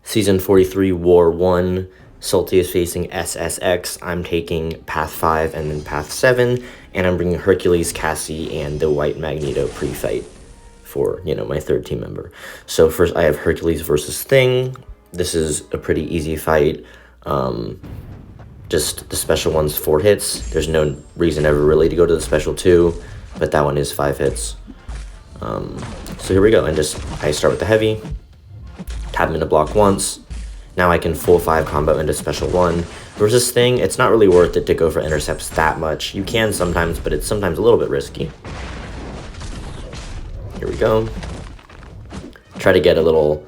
Season 43, War 1. Salty is facing SSX. I'm taking Path 5 and then Path 7. And I'm bringing Hercules, Cassie, and the White Magneto pre-fight for, my third team member. So first I have Hercules versus Thing. This is a pretty easy fight. Just the special one's 4 hits. There's no reason ever really to go to the special 2, but that one is 5 hits. So here we go, and I start with the heavy, tap him into block once. Now I can full 5 combo into special 1. Versus Thing, it's not really worth it to go for intercepts that much. You can sometimes, but it's sometimes a little bit risky. Here we go. Try to get a little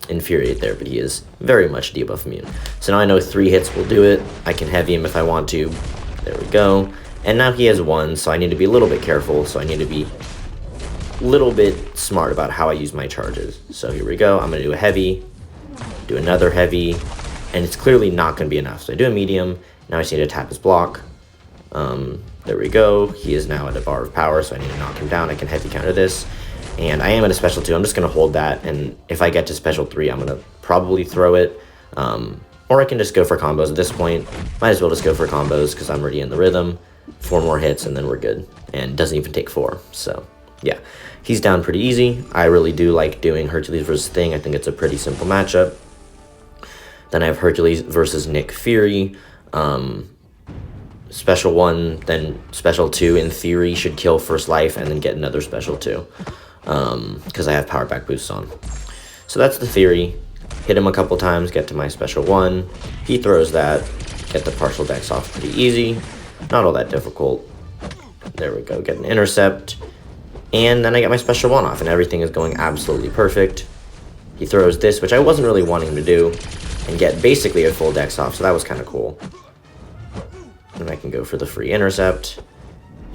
infuriate there, but he is very much debuff immune. So now I know 3 hits will do it. I can heavy him if I want to. There we go. And now he has 1, so I need to be a little bit careful. So I need to be a little bit smart about how I use my charges. So here we go. I'm going to do a heavy, do another heavy, and it's clearly not going to be enough. So I do a medium. Now I just need to tap his block. There we go. He is now at a bar of power, so I need to knock him down. I can heavy counter this. And I am at a special 2. I'm just going to hold that, and if I get to special 3, I'm going to probably throw it. Or I can just go for combos at this point. Might as well just go for combos because I'm already in the rhythm. 4 more hits, and then we're good. And it doesn't even take 4, so yeah. He's down pretty easy. I really do like doing Hercules versus Thing. I think it's a pretty simple matchup. Then I have Hercules versus Nick Fury. Special 1, then special 2, in theory, should kill first life and then get another special 2. Because I have power back boosts on. So that's the theory. Hit him a couple times, get to my special 1. He throws that, get the partial dex off pretty easy. Not all that difficult. There we go, get an intercept. And then I get my special 1 off, and everything is going absolutely perfect. He throws this, which I wasn't really wanting to do, and get basically a full dex off, so that was kind of cool. And I can go for the free intercept.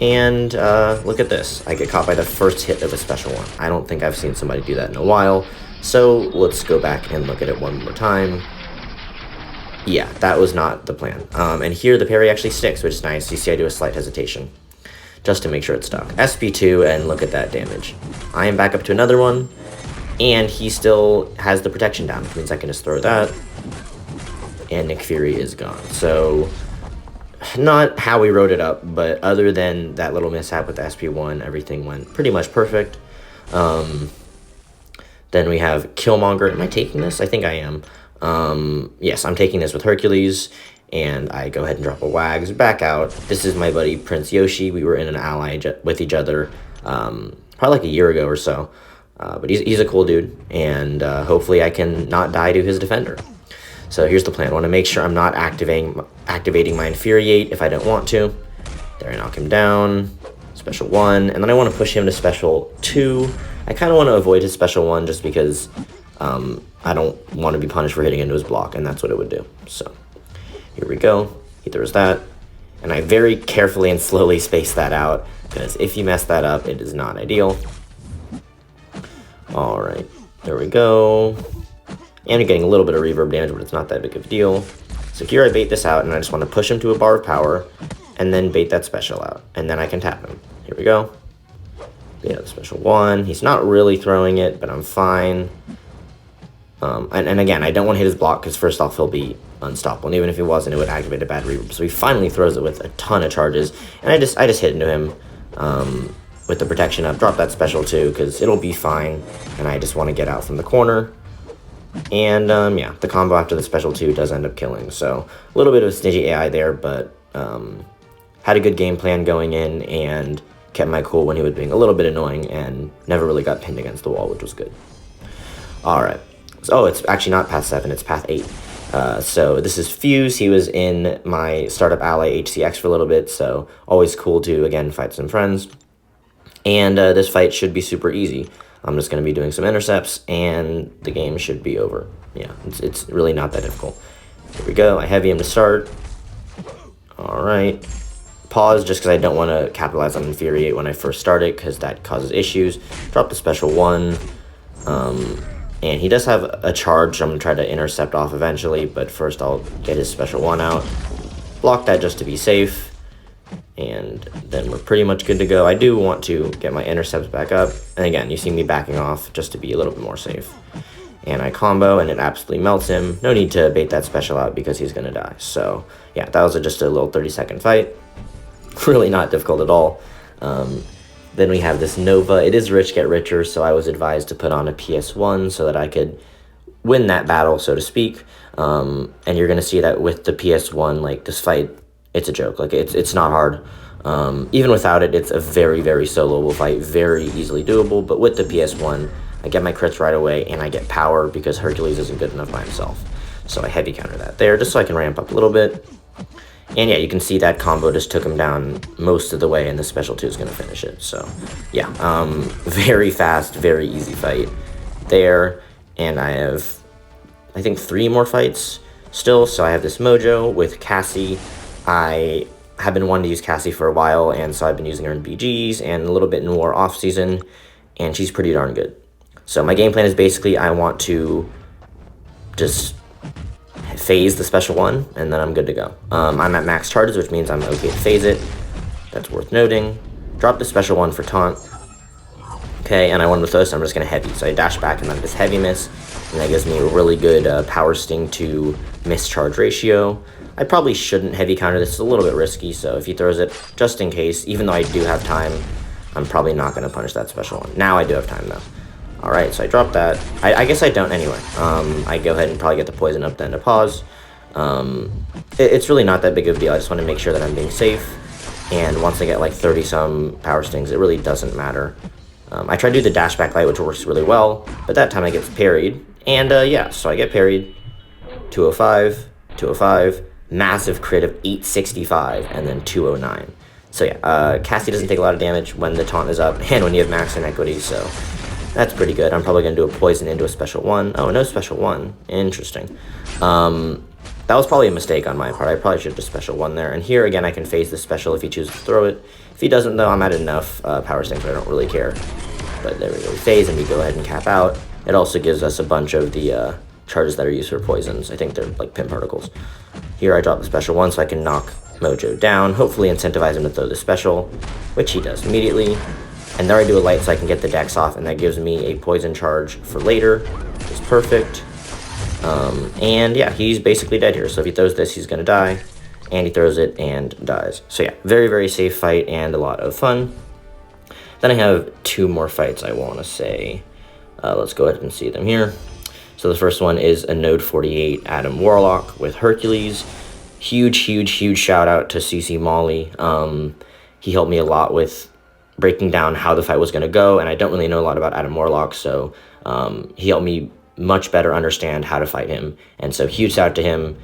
And look at this. I get caught by the first hit of a special 1. I don't think I've seen somebody do that in a while. So let's go back and look at it one more time. Yeah, that was not the plan. And here the parry actually sticks, which is nice. You see I do a slight hesitation just to make sure it stuck. SP2, and look at that damage. I am back up to another one, and he still has the protection down, which means I can just throw that. And Nick Fury is gone. So not how we wrote it up, but other than that little mishap with the SP1, everything went pretty much perfect. Then we have Killmonger. Am I taking this? I think I am. Yes, I'm taking this with Hercules, and I go ahead and drop a Wags back out. This is my buddy Prince Yoshi. We were in an ally with each other probably like a year ago or so. But he's a cool dude, and hopefully I can not die to his defender. So here's the plan. I want to make sure I'm not activating my Infuriate if I don't want to. There, I knock him down. Special 1. And then I want to push him to special 2. I kind of want to avoid his special 1 just because I don't want to be punished for hitting into his block, and that's what it would do. So here we go. He throws that. And I very carefully and slowly space that out, because if you mess that up, it is not ideal. Alright, there we go. And you're getting a little bit of reverb damage, but it's not that big of a deal. So here I bait this out, and I just want to push him to a bar of power, and then bait that special out. And then I can tap him. Here we go. Bait out the special 1. He's not really throwing it, but I'm fine. And again, I don't want to hit his block, because first off, he'll be unstoppable. And even if he wasn't, it would activate a bad reverb. So he finally throws it with a ton of charges. And I just hit into him with the protection up. Drop that special 2, because it'll be fine. And I just want to get out from the corner. And yeah, the combo after the special 2 does end up killing. So a little bit of stingy AI there, but had a good game plan going in and kept my cool when he was being a little bit annoying and never really got pinned against the wall, which was good. Alright. So, it's actually not Path 7, it's Path 8. So this is Fuse. He was in my startup ally HCX for a little bit, so always cool to, again, fight some friends. And this fight should be super easy. I'm just going to be doing some intercepts, and the game should be over. Yeah, it's really not that difficult. Here we go. I heavy him to start. Alright. Pause just because I don't want to capitalize on Infuriate when I first start it, because that causes issues. Drop the special 1. And he does have a charge I'm going to try to intercept off eventually, but first I'll get his special 1 out. Block that just to be safe. And then we're pretty much good to go. I do want to get my intercepts back up. And again, you see me backing off just to be a little bit more safe. and I combo, and it absolutely melts him. No need to bait that special out because he's going to die. So, yeah, that was just a little 30-second fight. Really not difficult at all. Then we have this Nova. It is rich, get richer, so I was advised to put on a PS1 so that I could win that battle, so to speak. And you're going to see that with the PS1, like, this fight, it's a joke. Like, it's not hard. Even without it, it's a very, very soloable fight, very easily doable. But with the PS1, I get my crits right away, and I get power because Hercules isn't good enough by himself. So I heavy counter that there, just so I can ramp up a little bit. And yeah, you can see that combo just took him down most of the way, and the special 2 is going to finish it. So yeah, very fast, very easy fight there. And I have, I think, 3 more fights still. So I have this Mojo with Cassie. I have been wanting to use Cassie for a while, and so I've been using her in BGs and a little bit in War off-season, and she's pretty darn good. So my game plan is basically I want to just phase the special 1, and then I'm good to go. I'm at max charges, which means I'm okay to phase it. That's worth noting. Drop the special 1 for taunt. Okay, and I won with those, so I'm just going to heavy. So I dash back and then just heavy miss, and that gives me a really good power sting to miss charge ratio. I probably shouldn't heavy counter this. It's a little bit risky, so if he throws it, just in case, even though I do have time, I'm probably not going to punish that special 1. Now I do have time, though. Alright, so I drop that. I guess I don't anyway. I go ahead and probably get the poison up then to pause. It's really not that big of a deal. I just want to make sure that I'm being safe. And once I get like 30-some power stings, it really doesn't matter. I try to do the dash back light, which works really well, but that time I get parried. And yeah, so I get parried. 205, 205, massive crit of 865, and then 209. So yeah, Cassie doesn't take a lot of damage when the taunt is up, and when you have max inequity, so that's pretty good. I'm probably going to do a poison into a special 1. Oh, no special 1. Interesting. That was probably a mistake on my part. I probably should have just special 1 there. And here, again, I can phase the special if he chooses to throw it. If he doesn't, though, I'm at enough power stings, but I don't really care. But there we go. We phase, and we go ahead and cap out. It also gives us a bunch of the charges that are used for poisons. I think they're like pin particles. Here, I drop the special 1 so I can knock Mojo down. Hopefully incentivize him to throw the special, which he does immediately. And there I do a light so I can get the dex off, and that gives me a poison charge for later. It's perfect. And yeah, he's basically dead here. So if he throws this, he's going to die. And he throws it and dies. So yeah, very, very safe fight and a lot of fun. Then I have 2 more fights I want to say. Let's go ahead and see them here. So the first one is a Node 48 Adam Warlock with Hercules. Huge, huge, huge shout out to CC Molly. He helped me a lot with breaking down how the fight was going to go, and I don't really know a lot about Adam Warlock, so he helped me much better understand how to fight him, and so huge shout out to him.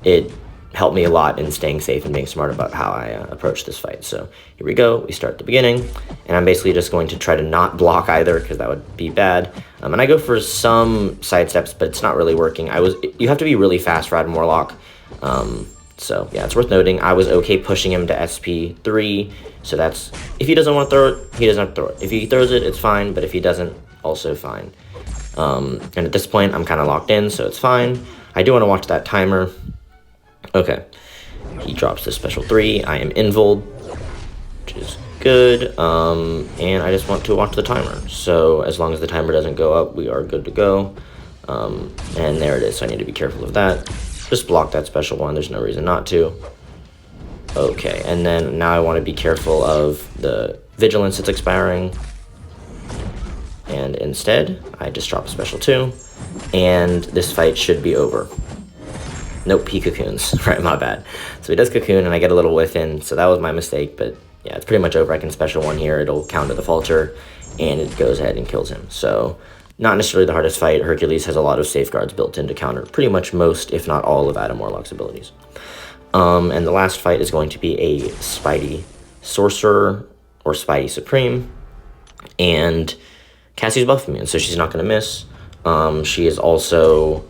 It helped me a lot in staying safe and being smart about how I approach this fight. So here we go, we start at the beginning, and I'm basically just going to try to not block either, because that would be bad, and I go for some side steps, but it's not really working. You have to be really fast for Adam Warlock. So yeah, it's worth noting, I was okay pushing him to SP3, so that's, if he doesn't want to throw it, he doesn't have to throw it. If he throws it, it's fine, but if he doesn't, also fine. And at this point, I'm kind of locked in, so it's fine. I do want to watch that timer. Okay, he drops the special 3, I am invuled, which is good, and I just want to watch the timer. So as long as the timer doesn't go up, we are good to go. And there it is, so I need to be careful of that. Just block that special 1, there's no reason not to. Okay, and then now I want to be careful of the vigilance that's expiring. And instead, I just drop a special 2, and this fight should be over. Nope, he cocoons. Right, my bad. So he does cocoon, and I get a little whiff in, so that was my mistake, but yeah, it's pretty much over. I can special 1 here, it'll counter the falter, and it goes ahead and kills him. So not necessarily the hardest fight. Hercules has a lot of safeguards built in to counter pretty much most, if not all, of Adam Warlock's abilities. And the last fight is going to be a Spidey Sorcerer, or Spidey Supreme, and Cassie's buff immune, so she's not going to miss. She is also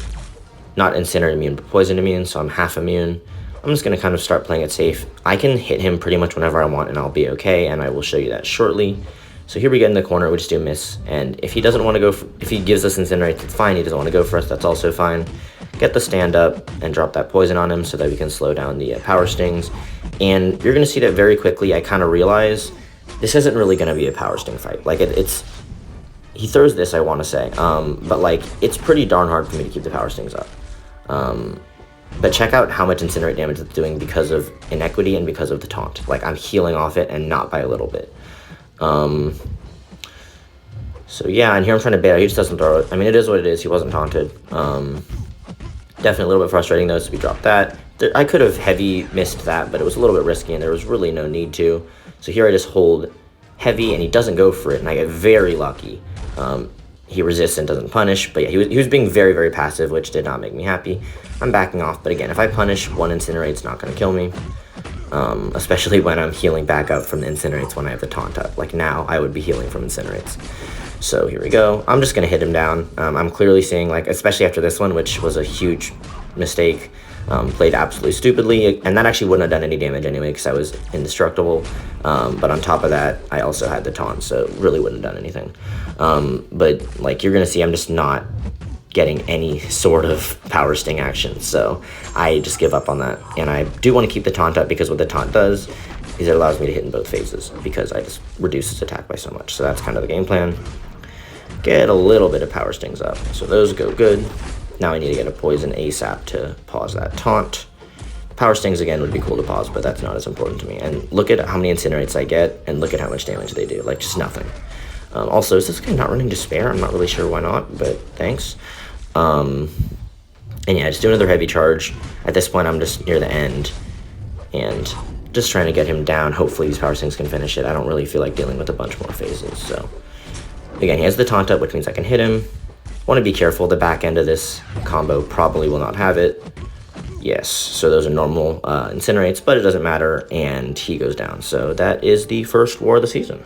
not Incinerate immune, but Poison immune, so I'm half immune. I'm just going to kind of start playing it safe. I can hit him pretty much whenever I want, and I'll be okay, and I will show you that shortly. So here we get in the corner, we just do miss, and if he doesn't want to go, if he gives us Incinerate, it's fine. He doesn't want to go for us, that's also fine. Get the stand up and drop that poison on him so that we can slow down the power stings. And you're going to see that very quickly. I kind of realize this isn't really going to be a power sting fight. Like he throws this, I want to say, but like it's pretty darn hard for me to keep the power stings up. But check out how much incinerate damage it's doing because of inequity and because of the taunt. Like I'm healing off it and not by a little bit. So yeah, and here I'm trying to bait out. He just doesn't throw it. I mean, it is what it is. He wasn't taunted. Definitely a little bit frustrating though, so we dropped that. I could have heavy missed that, but it was a little bit risky and there was really no need to. So here I just hold heavy and he doesn't go for it, and I get very lucky. He resists and doesn't punish, but yeah, he was being very, very passive, which did not make me happy. I'm backing off, but again, if I punish, one Incinerate's not going to kill me. Especially when I'm healing back up from the Incinerates when I have the taunt up. Like now, I would be healing from Incinerates. So here we go. I'm just going to hit him down. I'm clearly seeing, like, especially after this one, which was a huge mistake, played absolutely stupidly, and that actually wouldn't have done any damage anyway because I was indestructible. But on top of that, I also had the taunt, so it really wouldn't have done anything. But like you're going to see, I'm just not getting any sort of power sting action, so I just give up on that. And I do want to keep the taunt up because what the taunt does is it allows me to hit in both phases because I just reduce his attack by so much. So that's kind of the game plan. Get a little bit of power stings up, so those go good. Now I need to get a poison ASAP to pause that taunt. Power stings again would be cool to pause, but that's not as important to me. And look at how many incinerates I get, and look at how much damage they do. Like, just nothing. Also, is this guy not running Despair? I'm not really sure why not, but thanks. And yeah, just do another heavy charge. At this point, I'm just near the end, and just trying to get him down. Hopefully these power stings can finish it. I don't really feel like dealing with a bunch more phases, so. Again, he has the taunt up, which means I can hit him. Want to be careful. The back end of this combo probably will not have it. Yes, so those are normal incinerates, but it doesn't matter, and he goes down. So that is the first war of the season.